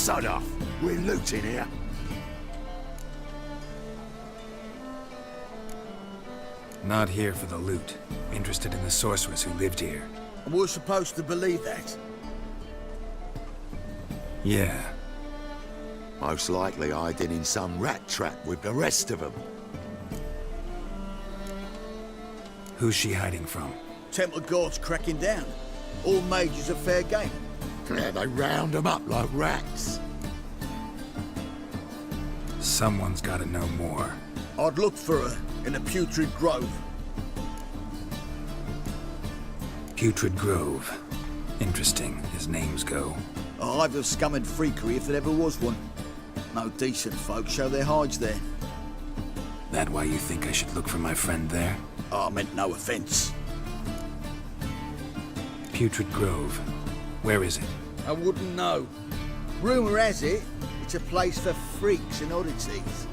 Sod off. We're looting here. Not here for the loot. Interested in the sorcerers who lived here. And we're supposed to believe that? Yeah. Most likely hiding in some rat trap with the rest of them. Who's she hiding from? Temple Guard's cracking down. All mages are fair game. Yeah, they round them up like rats. Someone's gotta know more. I'd look for her in a putrid grove. Putrid Grove. Interesting, as names go. A hive of scum and freakery if there ever was one. No decent folk show their hides there. That why you think I should look for my friend there? I meant no offence. Putrid Grove. Where is it? I wouldn't know. Rumour has it, it's a place for freaks and oddities.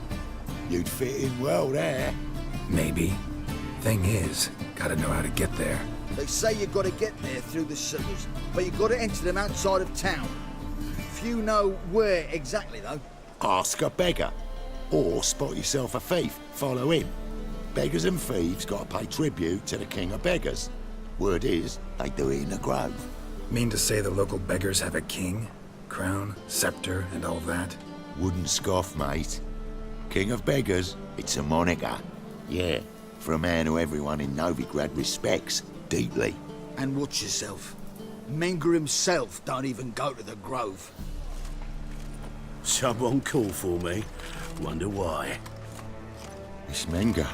You'd fit in well there. Maybe. Thing is, gotta know how to get there. They say you gotta get there through the sewers, but you gotta enter them outside of town. Few know where exactly, though. Ask a beggar. Or spot yourself a thief. Follow him. Beggars and thieves gotta pay tribute to the king of beggars. Word is, they do it in the grove. Mean to say the local beggars have a king? Crown, scepter, and all that? Wouldn't scoff, mate. King of beggars, it's a moniker. Yeah, for a man who everyone in Novigrad respects deeply. And watch yourself. Menger himself don't even go to the grove. Someone call for me. Wonder why. It's Menger.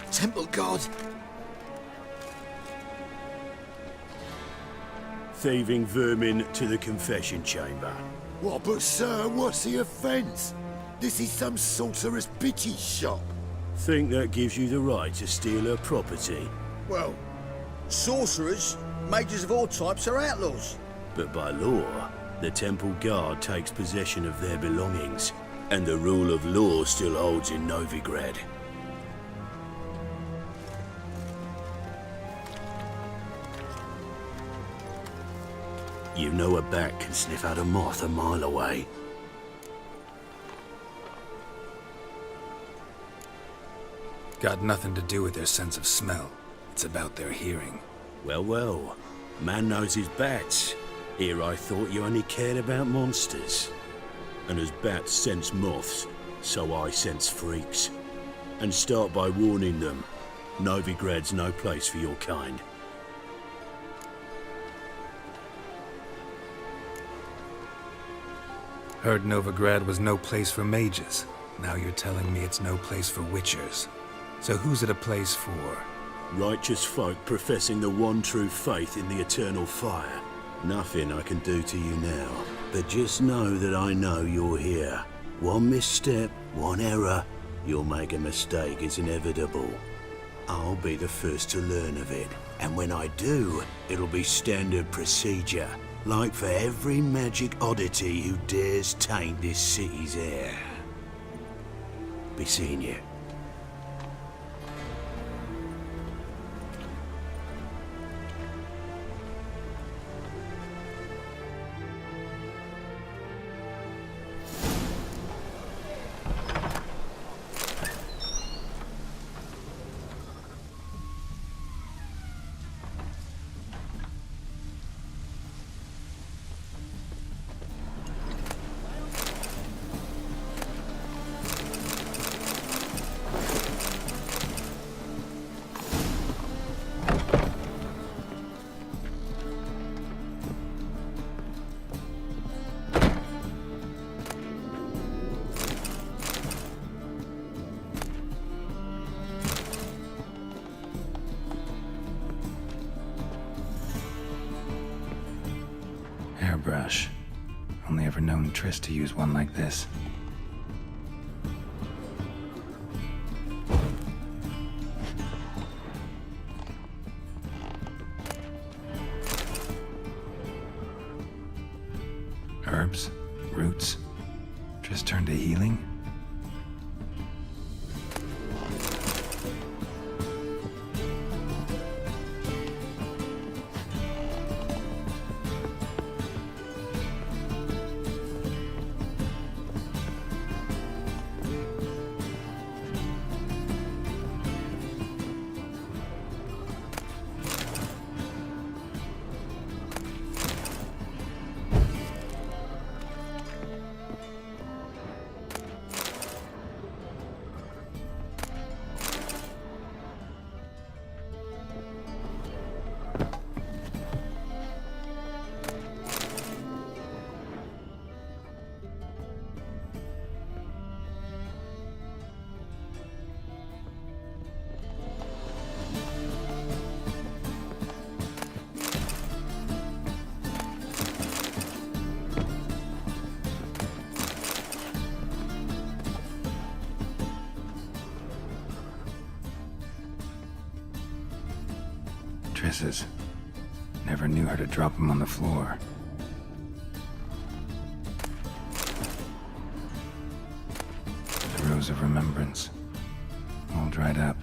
Temple Guard! Thieving vermin to the confession chamber. What, but sir, what's the offence? This is some sorcerer's bitchy shop. Think that gives you the right to steal her property? Well, sorcerers, mages of all types are outlaws. But by law, the Temple Guard takes possession of their belongings, and the rule of law still holds in Novigrad. You know a bat can sniff out a moth a mile away. Got nothing to do with their sense of smell. It's about their hearing. Well, well. Man knows his bats. Here I thought you only cared about monsters. And as bats sense moths, so I sense freaks. And start by warning them. Novigrad's no place for your kind. Heard Novigrad was no place for mages. Now you're telling me it's no place for witchers. So who's it a place for? Righteous folk professing the one true faith in the eternal fire. Nothing I can do to you now, but just know that I know you're here. One misstep, one error, you'll make a mistake is inevitable. I'll be the first to learn of it, and when I do, it'll be standard procedure, like for every magic oddity who dares taint this city's air. Be seeing you. Hairbrush. Only ever known Triss to use one like this. Herbs? Roots? Triss turned to healing? mattresses. Never knew how to drop them on the floor. The Rose of Remembrance. All dried up.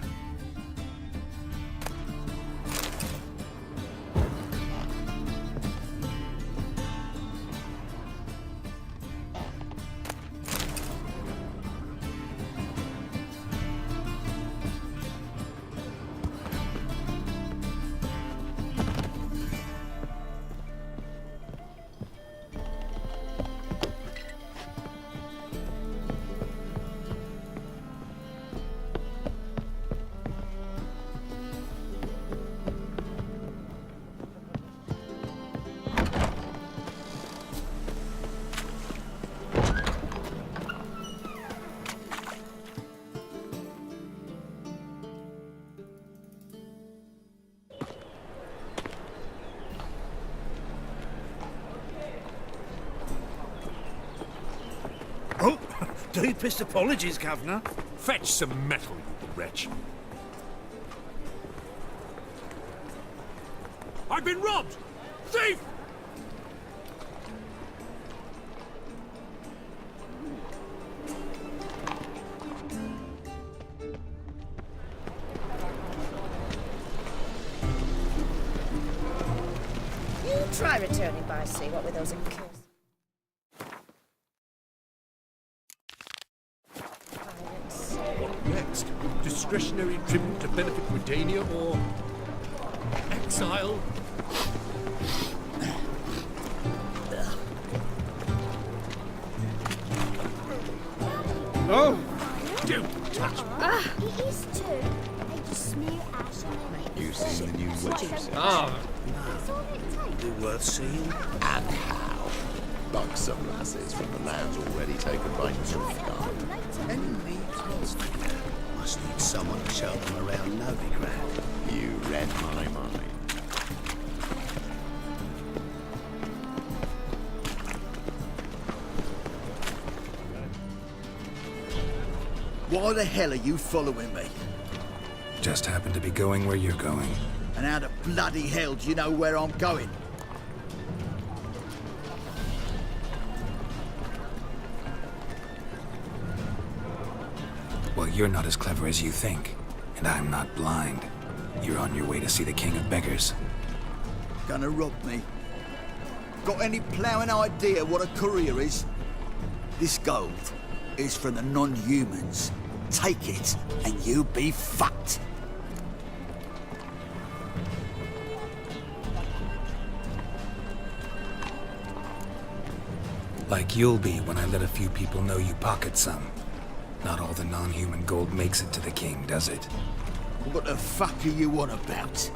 Oh, deepest apologies, Governor. Fetch some metal, you wretch. I've been robbed! Thief! You try returning by sea, what with those accursed pirates. What next? Discretionary tribute to benefit Redania or exile? Oh! Don't touch me! It is too. They just smear ash on it. You seen the new witches? Ah, That's all it takes. Be worth seeing. And how? Bug some lasses from the lands already taken by Novigrad. Any needs? Must need someone to show them around Novigrad. You read my mind. Why the hell are you following me? Just happened to be going where you're going. And how the bloody hell do you know where I'm going? Well, you're not as clever as you think. And I'm not blind. You're on your way to see the King of Beggars. Gonna rob me? Got any ploughing idea what a courier is? This gold is from the non-humans. Take it, and you be fucked. Like you'll be when I let a few people know you pocket some. Not all the non-human gold makes it to the king, does it? What the fuck are you on about?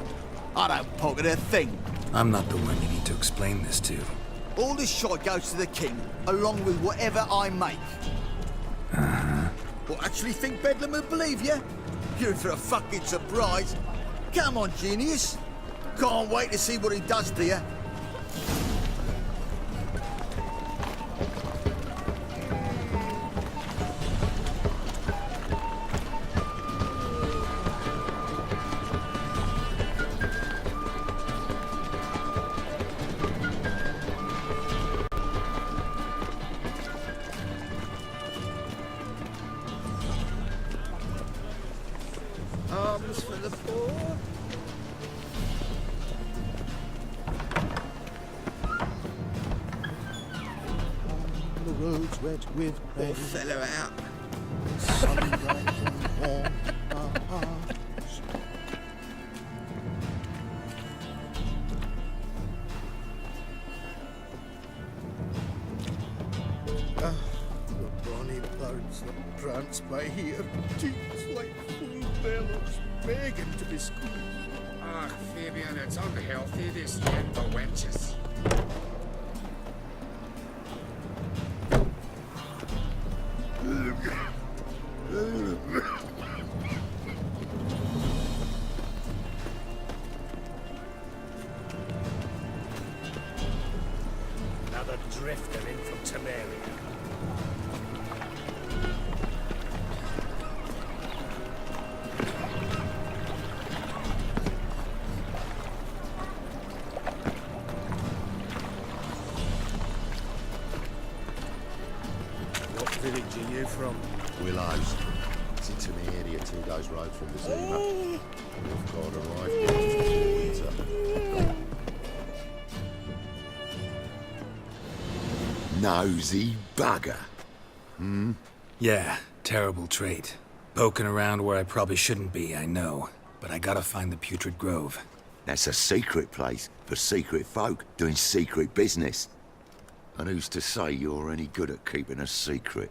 I don't pocket a thing. I'm not the one you need to explain this to. All this shite goes to the king, along with whatever I make. What, actually think Bedlam will believe you? You're in for a fucking surprise. Come on, genius. Can't wait to see what he does to you. Arms for the poor. The roads wet with Poor fellow out. sunny rays and warm our hearts. The bonny birds that prance by here, cheeks like full bellows, begging to be squeezed. Ah, Fabian, it's unhealthy, this yen for wenches. another drifter in from Temeria. 2 days' road from Vizima. We've got arrived winter. Nosy bugger. Yeah, terrible trait. Poking around where I probably shouldn't be, I know. But I gotta find the Putrid Grove. That's a secret place for secret folk doing secret business. And who's to say you're any good at keeping a secret?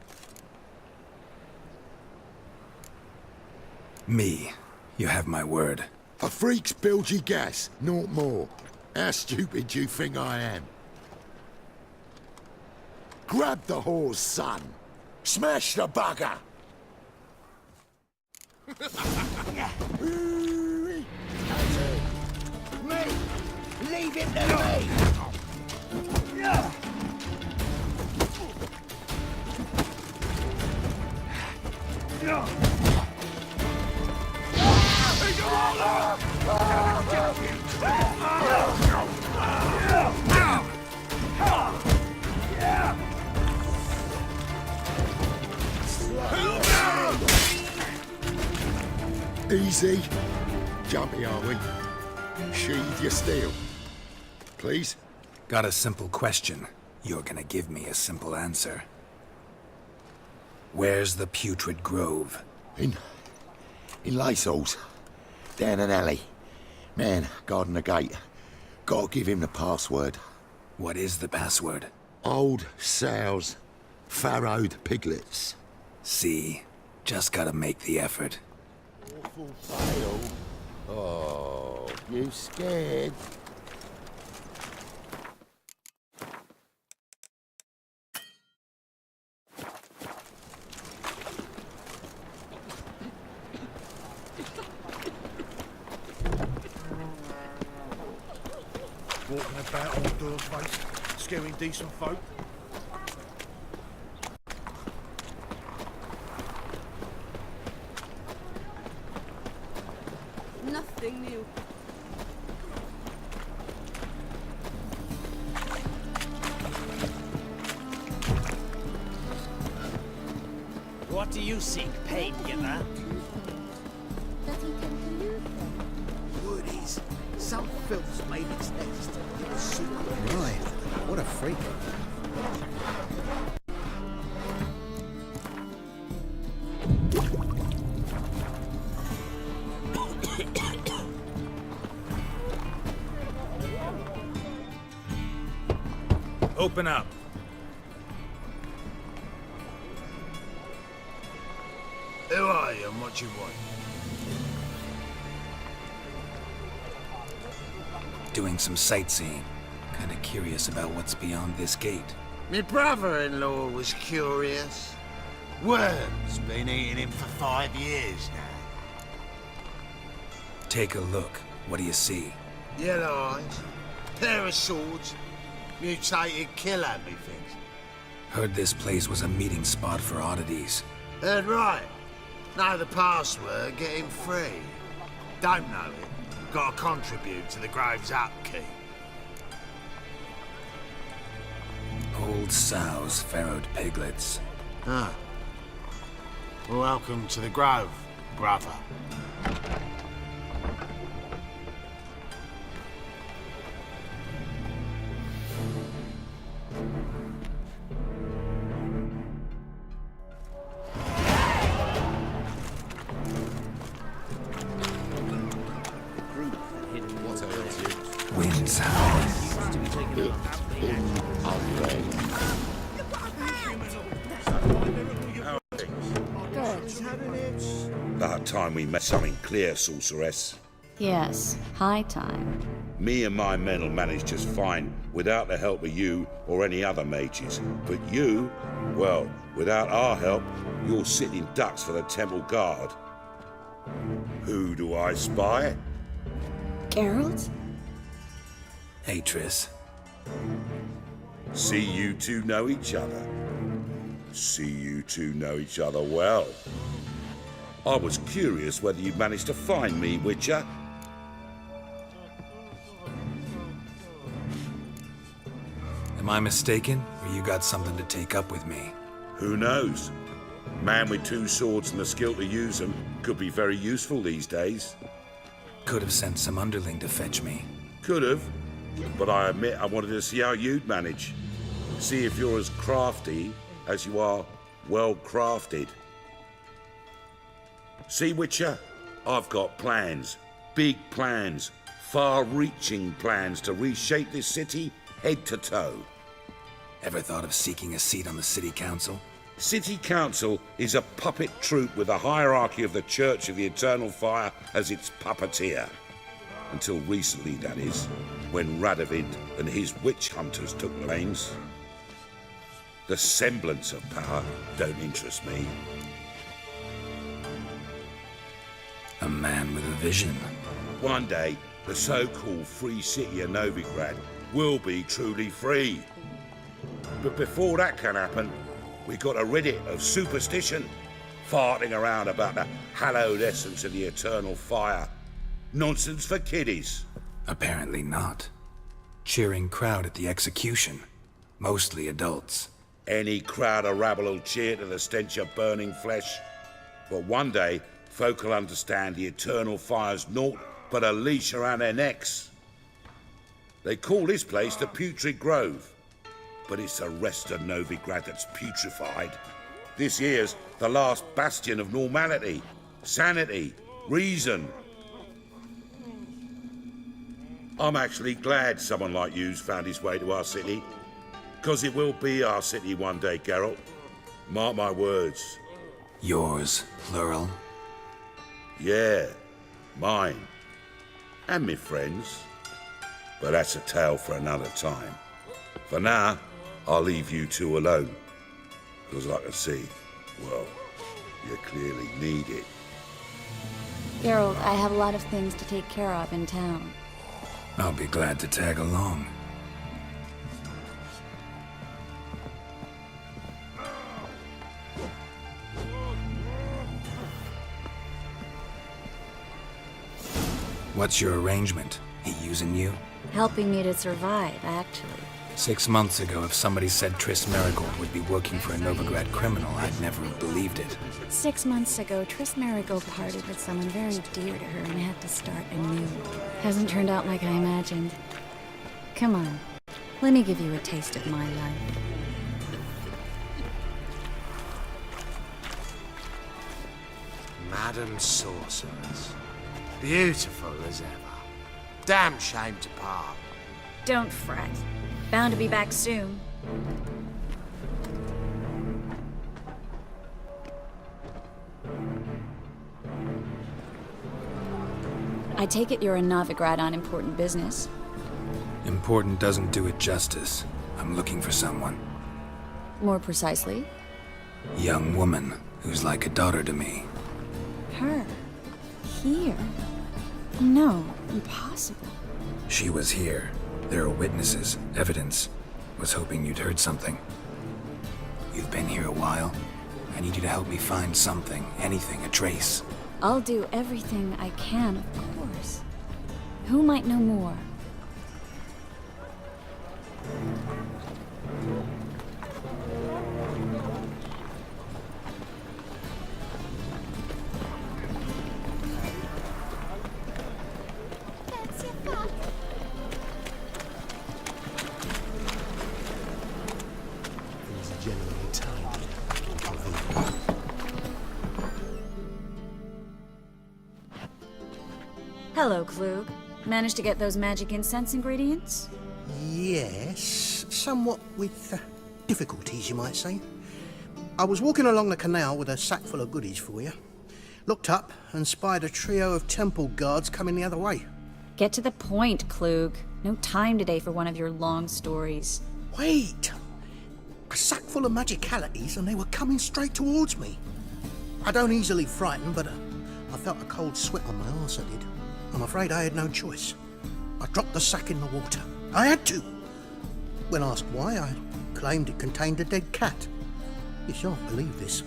Me. You have my word. A freak's bilgy gas, naught more. How stupid do you think I am? Grab the whore's son. Smash the bugger! Me! Leave it to me! Easy. Jumpy, are we? Sheathe your steel. Please? Got a simple question. You're gonna give me a simple answer. Where's the Putrid Grove? In Lacehalls. Down an alley. Man, guarding the gate. Gotta give him the password. What is the password? Old sows. Farrowed piglets. See? Just gotta make the effort. Awful fail. Oh, you scared? Walking about all door-faced, scaring decent folk. Nothing new. What do you seek, pain-giver? Does he tend to lose them? Woodies. Some filth's made its nest in a secret. Right. What a freak. Open up. Who are you and what you want? Doing some sightseeing. Kinda curious about what's beyond this gate. My brother-in-law was curious. Worms been eating him for 5 years now. Take a look. What do you see? Yellow eyes, pair of swords, mutated killer, methinks. Heard this place was a meeting spot for oddities. Heard right. Know the password, get him free. Don't know it. Gotta contribute to the Grove's upkeep. Old sows, farrowed piglets. Ah. Welcome to the Grove, brother. Winds howling. About time we met something clear, sorceress. Yes, high time. Me and my men will manage just fine without the help of you or any other mages. But you, well, without our help, you're sitting ducks for the temple guard. Who do I spy? Geralt? Hey, Triss. See you two know each other. See you two know each other well. I was curious whether you managed to find me, Witcher. Am I mistaken, or you got something to take up with me? Who knows? Man with two swords and the skill to use them could be very useful these days. Could have sent some underling to fetch me. Could have, but I admit I wanted to see how you'd manage. See if you're as crafty as you are well crafted. See, Witcher? I've got plans. Big plans. Far-reaching plans to reshape this city head to toe. Ever thought of seeking a seat on the city council? City Council is a puppet troupe with the hierarchy of the Church of the Eternal Fire as its puppeteer. Until recently, that is, when Radovid and his witch hunters took the reins. The semblance of power don't interest me. A man with a vision. One day, the so-called free city of Novigrad will be truly free. But before that can happen, we got to rid it of superstition, farting around about the hallowed essence of the eternal fire. Nonsense for kiddies. Apparently not. Cheering crowd at the execution. Mostly adults. Any crowd of rabble will cheer to the stench of burning flesh. But one day, folk will understand the eternal fire's naught but a leash around their necks. They call this place the Putrid Grove. But it's the rest of Novigrad that's putrefied. This here's the last bastion of normality, sanity, reason. I'm actually glad someone like you's found his way to our city. 'Cause it will be our city one day, Geralt. Mark my words. Yours, plural? Yeah, mine. And me friends. But that's a tale for another time. For now, I'll leave you two alone. 'Cause I can see, well, you clearly need it. Geralt, I have a lot of things to take care of in town. I'll be glad to tag along. What's your arrangement? He using you? Helping me to survive, actually. 6 months ago, if somebody said Triss Merigold would be working for a Novigrad criminal, I'd never have believed it. 6 months ago, Triss Merigold parted with someone very dear to her and had to start anew. Hasn't turned out like I imagined. Come on, let me give you a taste of my life. Madam Sorceress. Beautiful as ever. Damn shame to part. Don't fret. Bound to be back soon. I take it you're in Novigrad on important business. Important doesn't do it justice. I'm looking for someone. More precisely? Young woman who's like a daughter to me. Her? Here? No, impossible. She was here. There are witnesses, evidence. Was hoping you'd heard something. You've been here a while. I need you to help me find something, anything, a trace. I'll do everything I can, of course. Who might know more? Hello, Klug. Managed to get those magic incense ingredients? Yes, somewhat with difficulties, you might say. I was walking along the canal with a sack full of goodies for you. Looked up and spied a trio of temple guards coming the other way. Get to the point, Klug. No time today for one of your long stories. Wait! A sack full of magicalities and they were coming straight towards me. I don't easily frighten, but I felt a cold sweat on my arse, I did. I'm afraid I had no choice. I dropped the sack in the water. I had to. When asked why, I claimed it contained a dead cat. You shan't believe this,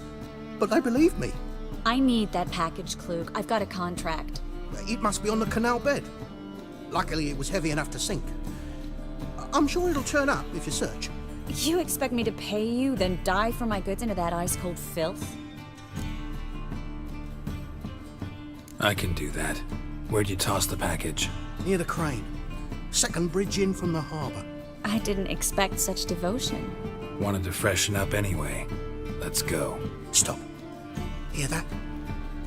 but they believed me. I need that package, Klug. I've got a contract. It must be on the canal bed. Luckily, it was heavy enough to sink. I'm sure it'll turn up if you search. You expect me to pay you, then dive for my goods into that ice-cold filth? I can do that. Where'd you toss the package? Near the crane. Second bridge in from the harbour. I didn't expect such devotion. Wanted to freshen up anyway. Let's go. Stop. Hear that?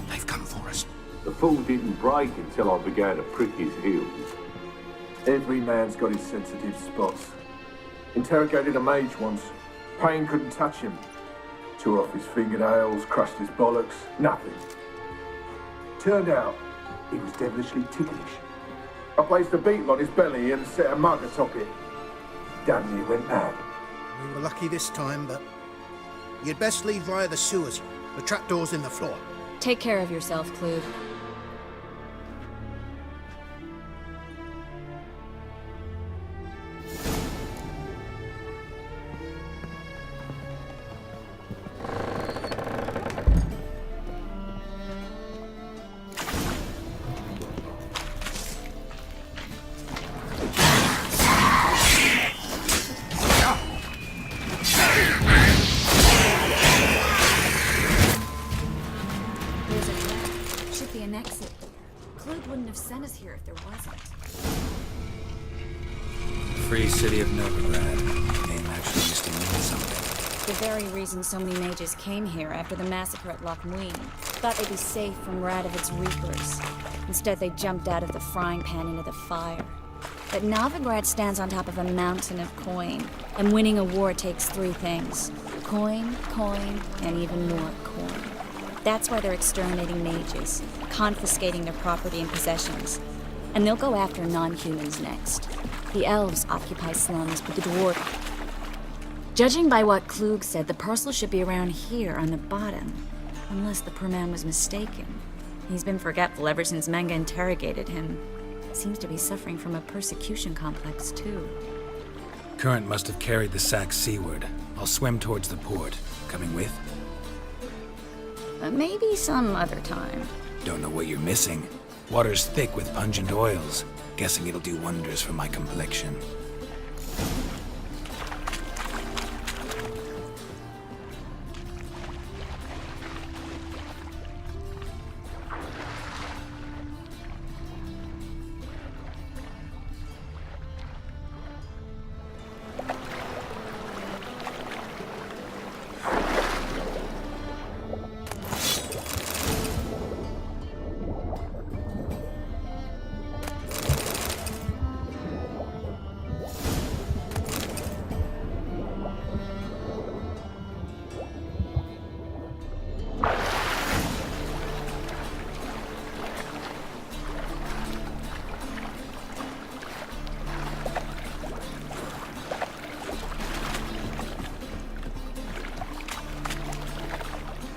They've come for us. The fool didn't break until I began to prick his heels. Every man's got his sensitive spots. Interrogated a mage once. Pain couldn't touch him. Tore off his fingernails, crushed his bollocks, nothing. Turned out, he was devilishly ticklish. I placed a beetle on his belly and set a mug atop it. Damn near went mad. We were lucky this time, but you'd best leave via the sewers. The trapdoor's in the floor. Take care of yourself, Klug. Free city of Novigrad. Name actually used to mean something. The very reason so many mages came here after the massacre at Loch Muin. Thought they'd be safe from Radovid's reapers. Instead, they jumped out of the frying pan into the fire. But Novigrad stands on top of a mountain of coin, and winning a war takes three things. Coin, coin, and even more coin. That's why they're exterminating mages, confiscating their property and possessions. And they'll go after non-humans next. The elves occupy slums, but the dwarf... Judging by what Klug said, the parcel should be around here on the bottom. Unless the poor man was mistaken. He's been forgetful ever since Manga interrogated him. Seems to be suffering from a persecution complex, too. Current must have carried the sack seaward. I'll swim towards the port. Coming with? Maybe some other time. Don't know what you're missing. Water's thick with pungent oils. Guessing it'll do wonders for my complexion.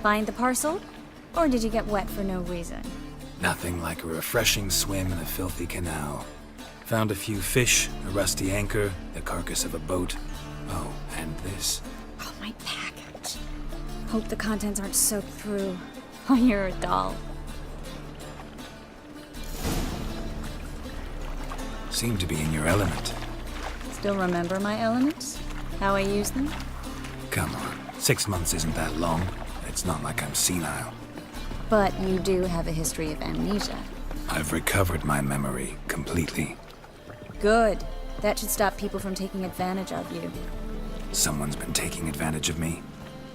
Find the parcel? Or did you get wet for no reason? Nothing like a refreshing swim in a filthy canal. Found a few fish, a rusty anchor, the carcass of a boat. Oh, and this. Oh, my package. Hope the contents aren't soaked through. Oh, you're a doll. Seem to be in your element. Still remember my elements? How I use them? Come on, 6 months isn't that long. It's not like I'm senile. But you do have a history of amnesia. I've recovered my memory completely. Good. That should stop people from taking advantage of you. Someone's been taking advantage of me.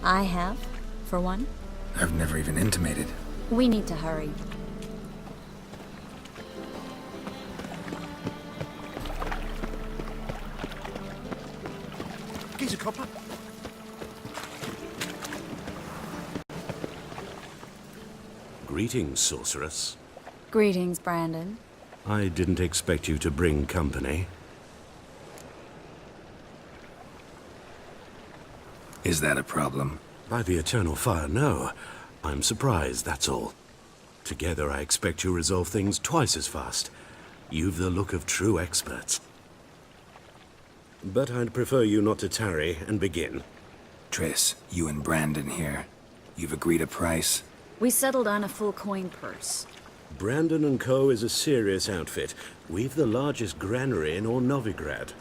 I have, for one. I've never even intimated. We need to hurry. Geezer copper. Greetings, sorceress. Greetings, Brandon. I didn't expect you to bring company. Is that a problem? By the eternal fire, no. I'm surprised, that's all. Together, I expect you resolve things twice as fast. You've the look of true experts. But I'd prefer you not to tarry and begin. Triss, you and Brandon here. You've agreed a price? We settled on a full coin purse. Brandon & Co. is a serious outfit. We've the largest granary in all Novigrad.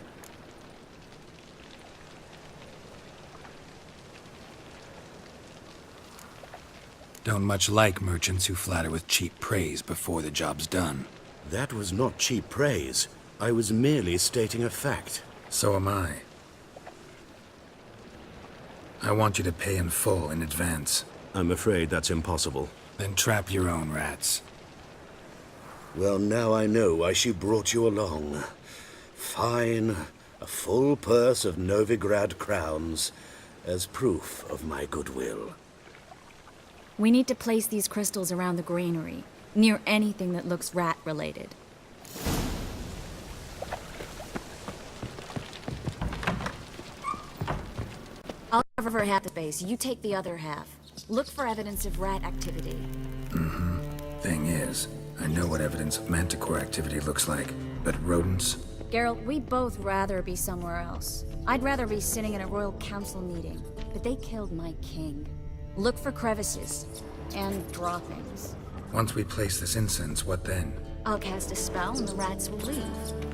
Don't much like merchants who flatter with cheap praise before the job's done. That was not cheap praise. I was merely stating a fact. So am I. I want you to pay in full in advance. I'm afraid that's impossible. Then trap your own rats. Well, now I know why she brought you along. Fine. A full purse of Novigrad crowns as proof of my goodwill. We need to place these crystals around the granary, near anything that looks rat-related. I'll cover half the space, you take the other half. Look for evidence of rat activity. Mm-hmm. Thing is, I know what evidence of manticore activity looks like, but rodents? Geralt, we'd both rather be somewhere else. I'd rather be sitting in a royal council meeting, but they killed my king. Look for crevices and droppings. Once we place this incense, what then? I'll cast a spell and the rats will leave.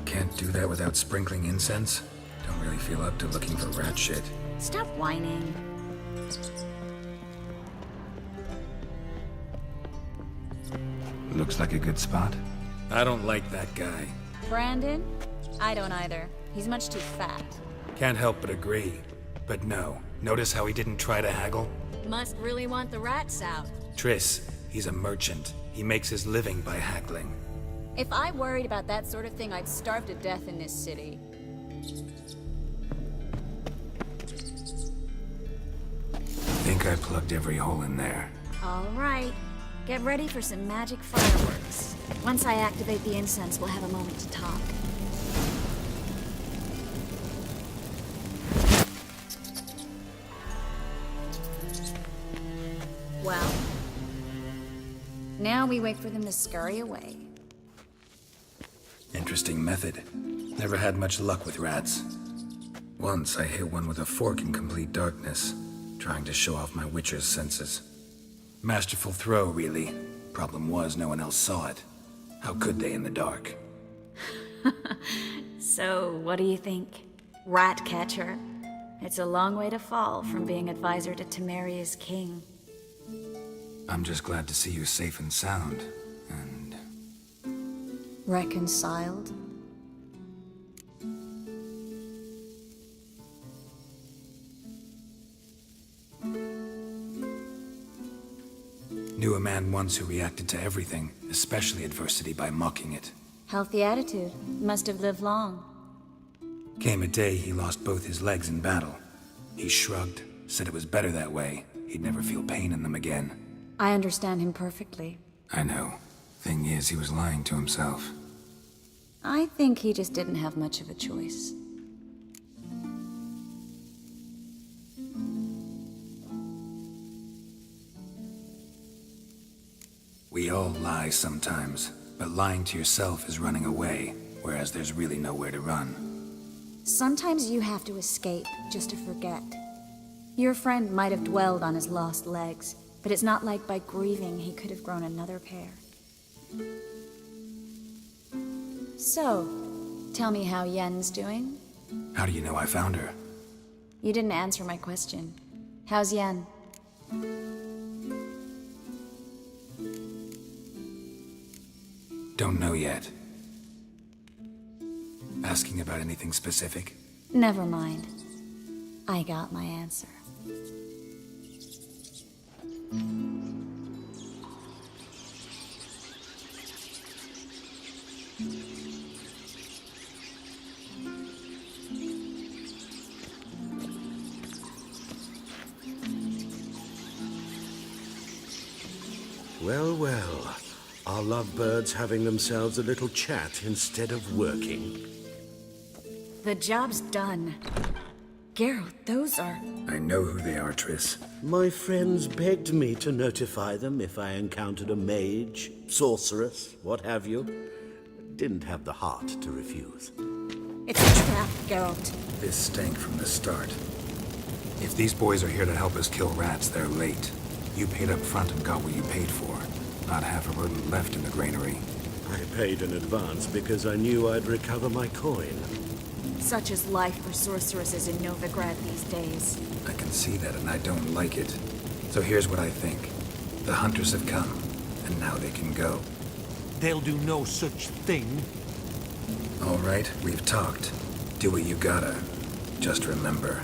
Can't do that without sprinkling incense? Don't really feel up to looking for rat shit. Stop whining. Looks like a good spot. I don't like that guy. Brandon? I don't either. He's much too fat. Can't help but agree. But no, notice how he didn't try to haggle? Must really want the rats out. Triss, he's a merchant. He makes his living by haggling. If I worried about that sort of thing, I'd starve to death in this city. Think I plugged every hole in there. All right. Get ready for some magic fireworks. Once I activate the incense, we'll have a moment to talk. Well, now we wait for them to scurry away. Interesting method. Never had much luck with rats. Once I hit one with a fork in complete darkness, trying to show off my witcher's senses. Masterful throw, really. Problem was, no one else saw it. How could they in the dark? So, what do you think? Rat catcher? It's a long way to fall from being advisor to Temeria's king. I'm just glad to see you safe and sound, and... Reconciled? Knew a man once who reacted to everything, especially adversity, by mocking it. Healthy attitude. Must have lived long. Came a day he lost both his legs in battle. He shrugged, said it was better that way. He'd never feel pain in them again. I understand him perfectly. I know. Thing is, he was lying to himself. I think he just didn't have much of a choice. We all lie sometimes, but lying to yourself is running away, whereas there's really nowhere to run. Sometimes you have to escape just to forget. Your friend might have dwelled on his lost legs, but it's not like by grieving he could have grown another pair. So, tell me how Yen's doing? How do you know I found her? You didn't answer my question. How's Yen? Don't know yet. Asking about anything specific? Never mind. I got my answer. Well, well. Our lovebirds having themselves a little chat instead of working. The job's done. Geralt, those are... I know who they are, Triss. My friends begged me to notify them if I encountered a mage, sorceress, what have you. Didn't have the heart to refuse. It's a trap, Geralt. This stank from the start. If these boys are here to help us kill rats, they're late. You paid up front and got what you paid for. Not half a rodent left in the granary. I paid in advance because I knew I'd recover my coin. Such is life for sorceresses in Novigrad these days. I can see that and I don't like it. So here's what I think. The hunters have come, and now they can go. They'll do no such thing. All right, we've talked. Do what you gotta. Just remember,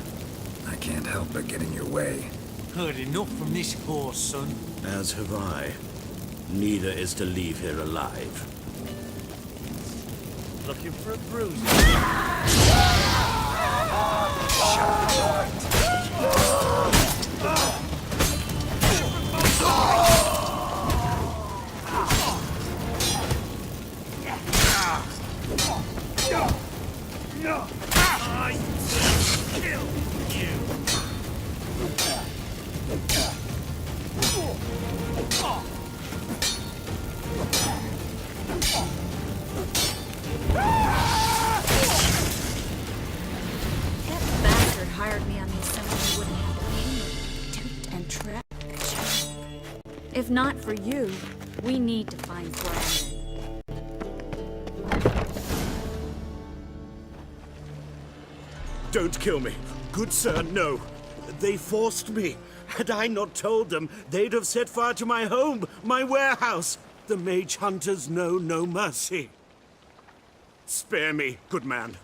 I can't help but get in your way. Heard enough from this horse, son. As have I. Neither is to leave here alive. Looking for a bruise. Hired me on the assembly he wouldn't have paid. Toot and track. If not for you, we need to find Brandon. Don't kill me. Good sir, no. They forced me. Had I not told them, they'd have set fire to my home, my warehouse. The mage hunters know no mercy. Spare me, good man.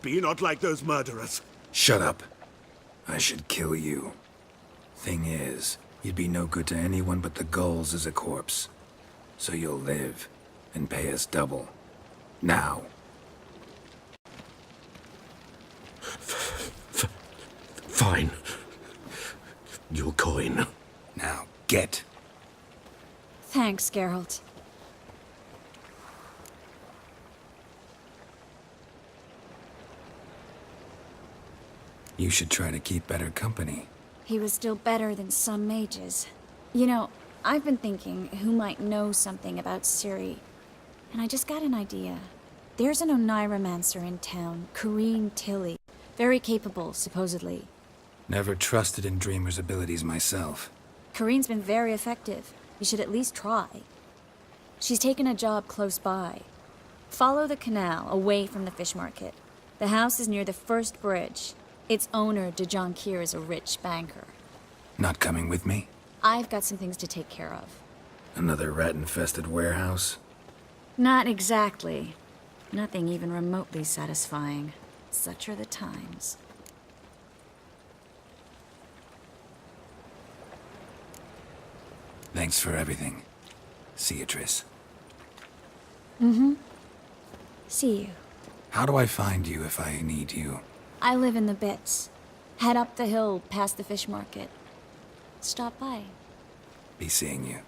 Be not like those murderers. Shut up. I should kill you. Thing is, you'd be no good to anyone but the gulls as a corpse. So you'll live and pay us double. Now. Fine. Your coin. Now, get. Thanks, Geralt. You should try to keep better company. He was still better than some mages. You know, I've been thinking who might know something about Ciri, and I just got an idea. There's an Oneiromancer in town, Corrine Tilly. Very capable, supposedly. Never trusted in Dreamer's abilities myself. Corrine's been very effective. You should at least try. She's taken a job close by. Follow the canal, away from the fish market. The house is near the first bridge. Its owner, de Jonquier, is a rich banker. Not coming with me? I've got some things to take care of. Another rat-infested warehouse? Not exactly. Nothing even remotely satisfying. Such are the times. Thanks for everything. See you, Triss. Mm-hmm. See you. How do I find you if I need you? I live in the Bits. Head up the hill past the fish market. Stop by. Be seeing you.